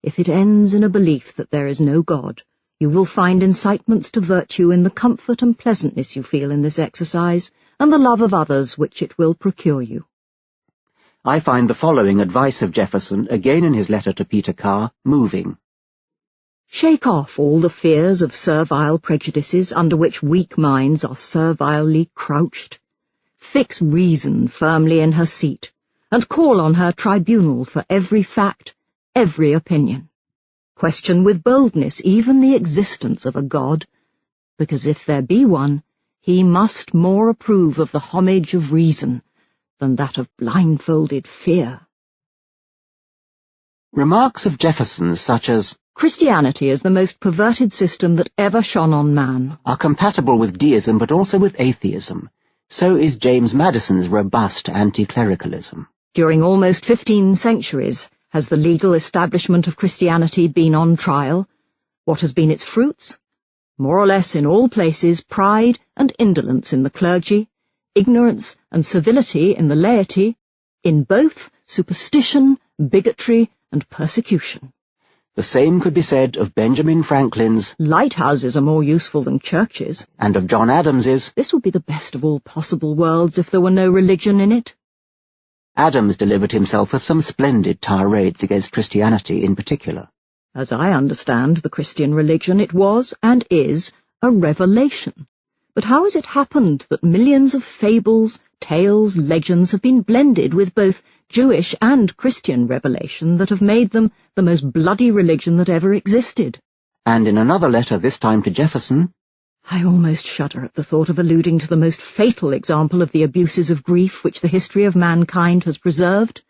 If it ends in a belief that there is no God, you will find incitements to virtue in the comfort and pleasantness you feel in this exercise, and the love of others which it will procure you. I find the following advice of Jefferson, again in his letter to Peter Carr, moving. Shake off all the fears of servile prejudices under which weak minds are servilely crouched. Fix reason firmly in her seat, and call on her tribunal for every fact, every opinion. Question with boldness even the existence of a God, because if there be one, he must more approve of the homage of reason than that of blindfolded fear. Remarks of Jefferson's such as, Christianity is the most perverted system that ever shone on man, are compatible with deism but also with atheism. So is James Madison's robust anti-clericalism. During almost 15 centuries, has the legal establishment of Christianity been on trial? What has been its fruits? More or less in all places, pride and indolence in the clergy, ignorance and servility in the laity, in both superstition, bigotry, and persecution. The same could be said of Benjamin Franklin's lighthouses are more useful than churches, and of John Adams's this would be the best of all possible worlds if there were no religion in it. Adams delivered himself of some splendid tirades against Christianity in particular. As I understand the Christian religion, it was, and is, a revelation. But how has it happened that millions of fables, tales, legends have been blended with both Jewish and Christian revelation that have made them the most bloody religion that ever existed? And in another letter, this time to Jefferson, I almost shudder at the thought of alluding to the most fatal example of the abuses of grief which the history of mankind has preserved.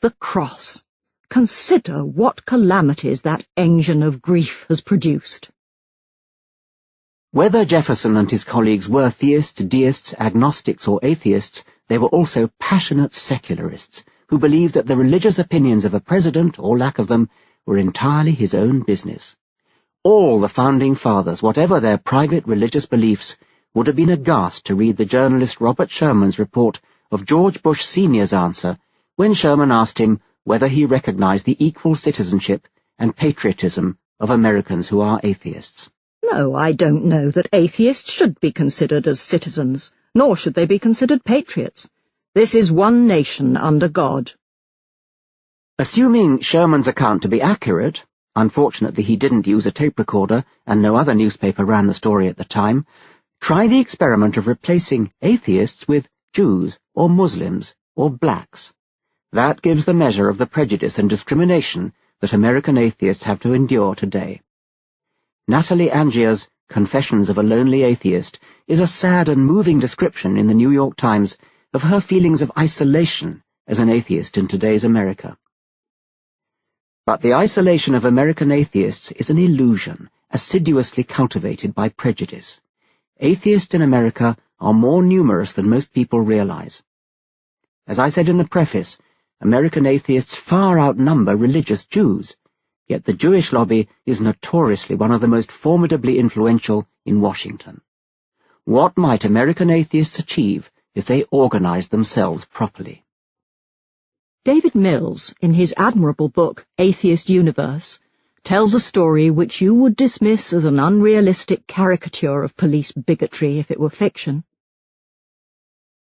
The cross. Consider what calamities that engine of grief has produced. Whether Jefferson and his colleagues were theists, deists, agnostics, or atheists, they were also passionate secularists who believed that the religious opinions of a president, or lack of them, were entirely his own business. All the Founding Fathers, whatever their private religious beliefs, would have been aghast to read the journalist Robert Sherman's report of George Bush Sr.'s answer when Sherman asked him whether he recognized the equal citizenship and patriotism of Americans who are atheists. No, I don't know that atheists should be considered as citizens, nor should they be considered patriots. This is one nation under God. Assuming Sherman's account to be accurate, unfortunately he didn't use a tape recorder and no other newspaper ran the story at the time, try the experiment of replacing atheists with Jews or Muslims or blacks. That gives the measure of the prejudice and discrimination that American atheists have to endure today. Natalie Angier's Confessions of a Lonely Atheist is a sad and moving description in the New York Times of her feelings of isolation as an atheist in today's America. But the isolation of American atheists is an illusion, assiduously cultivated by prejudice. Atheists in America are more numerous than most people realize. As I said in the preface, American atheists far outnumber religious Jews, yet the Jewish lobby is notoriously one of the most formidably influential in Washington. What might American atheists achieve if they organized themselves properly? David Mills, in his admirable book, Atheist Universe, tells a story which you would dismiss as an unrealistic caricature of police bigotry if it were fiction.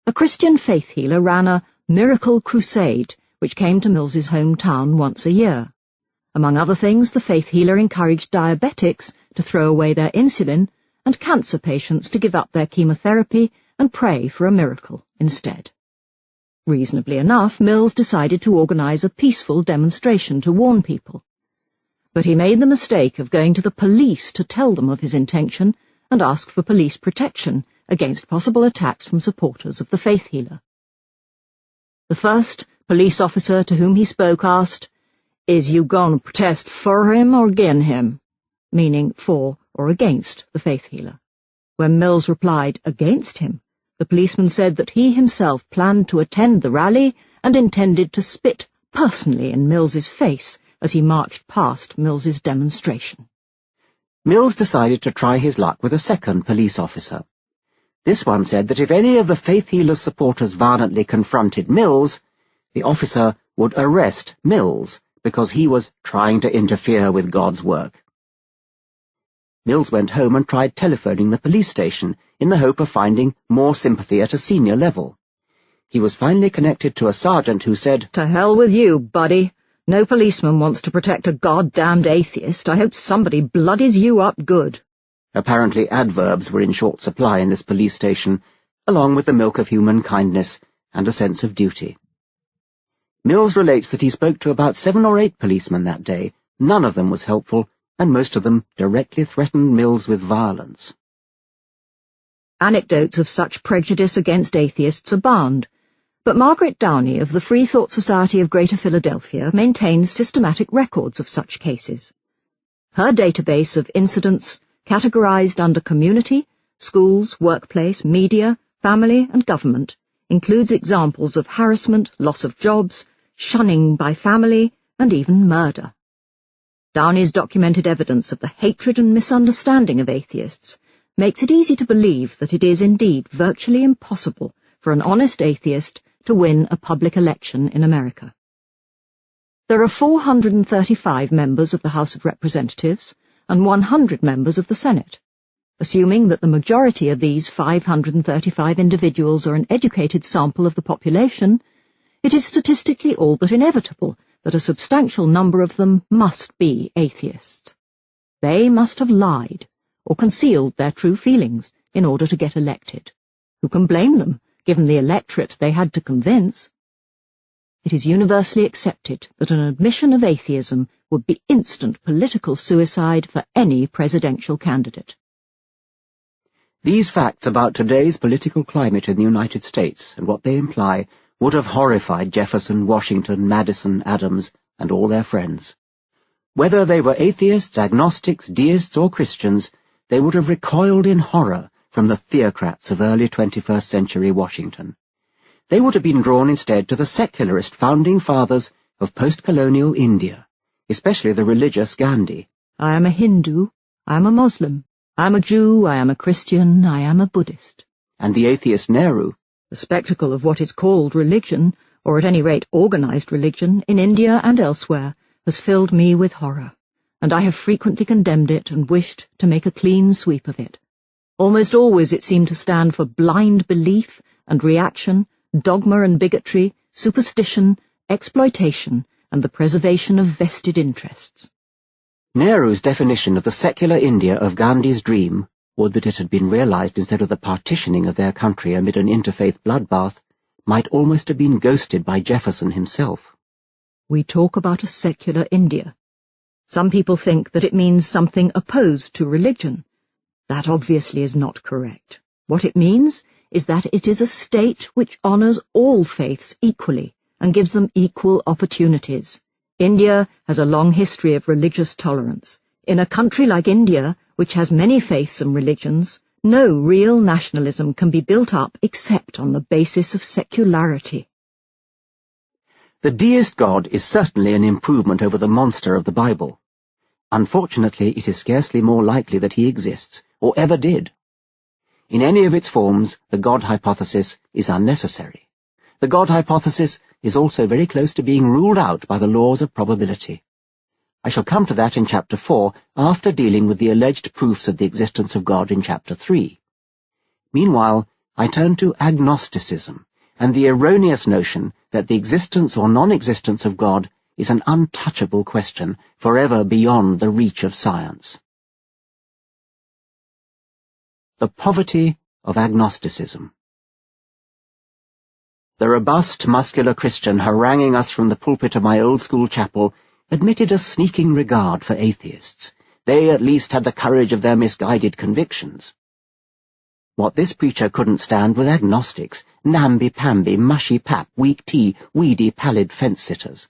A Christian faith healer ran a miracle crusade which came to Mills's hometown once a year. Among other things, the faith healer encouraged diabetics to throw away their insulin and cancer patients to give up their chemotherapy and pray for a miracle instead. Reasonably enough, Mills decided to organize a peaceful demonstration to warn people. But he made the mistake of going to the police to tell them of his intention and ask for police protection against possible attacks from supporters of the faith healer. The first police officer to whom he spoke asked, "Is you goin' to protest for him or agin him?" meaning for or against the faith healer. When Mills replied, "Against him," the policeman said that he himself planned to attend the rally and intended to spit personally in Mills's face as he marched past Mills's demonstration. Mills decided to try his luck with a second police officer. This one said that if any of the faith healer's supporters violently confronted Mills, the officer would arrest Mills, because he was trying to interfere with God's work. Mills went home and tried telephoning the police station in the hope of finding more sympathy at a senior level. He was finally connected to a sergeant who said, "To hell with you, buddy. No policeman wants to protect a goddamned atheist. I hope somebody bloodies you up good." Apparently adverbs were in short supply in this police station, along with the milk of human kindness and a sense of duty. Mills relates that he spoke to about 7 or 8 policemen that day. None of them was helpful, and most of them directly threatened Mills with violence. Anecdotes of such prejudice against atheists abound, but Margaret Downey of the Free Thought Society of Greater Philadelphia maintains systematic records of such cases. Her database of incidents, categorized under community, schools, workplace, media, family, and government, includes examples of harassment, loss of jobs, shunning by family, and even murder. Downey's documented evidence of the hatred and misunderstanding of atheists makes it easy to believe that it is indeed virtually impossible for an honest atheist to win a public election in America. There are 435 members of the House of Representatives and 100 members of the Senate. Assuming that the majority of these 535 individuals are an educated sample of the population, it is statistically all but inevitable that a substantial number of them must be atheists. They must have lied or concealed their true feelings in order to get elected. Who can blame them, given the electorate they had to convince? It is universally accepted that an admission of atheism would be instant political suicide for any presidential candidate. These facts about today's political climate in the United States and what they imply would have horrified Jefferson, Washington, Madison, Adams, and all their friends. Whether they were atheists, agnostics, deists, or Christians, they would have recoiled in horror from the theocrats of early 21st century Washington. They would have been drawn instead to the secularist founding fathers of post-colonial India, especially the religious Gandhi. "I am a Hindu, I am a Muslim, I am a Jew, I am a Christian, I am a Buddhist." And the atheist Nehru. The spectacle of what is called religion, or at any rate organized religion, in India and elsewhere, has filled me with horror, and I have frequently condemned it and wished to make a clean sweep of it. Almost always it seemed to stand for blind belief and reaction, dogma and bigotry, superstition, exploitation, and the preservation of vested interests. Nehru's definition of the secular India of Gandhi's dream, would that it had been realized instead of the partitioning of their country amid an interfaith bloodbath, might almost have been ghosted by Jefferson himself. We talk about a secular India. Some people think that it means something opposed to religion. That obviously is not correct. What it means is that it is a state which honors all faiths equally and gives them equal opportunities. India has a long history of religious tolerance. In a country like India, which has many faiths and religions, no real nationalism can be built up except on the basis of secularity. The deist God is certainly an improvement over the monster of the Bible. Unfortunately, it is scarcely more likely that he exists, or ever did. In any of its forms, the God hypothesis is unnecessary. The God hypothesis is also very close to being ruled out by the laws of probability. I shall come to that in Chapter 4 after dealing with the alleged proofs of the existence of God in Chapter 3. Meanwhile, I turn to agnosticism and the erroneous notion that the existence or non-existence of God is an untouchable question forever beyond the reach of science. The poverty of agnosticism. The robust, muscular Christian haranguing us from the pulpit of my old-school chapel admitted a sneaking regard for atheists. They at least had the courage of their misguided convictions. What this preacher couldn't stand was agnostics, namby-pamby, mushy-pap, weak tea, weedy, pallid fence-sitters.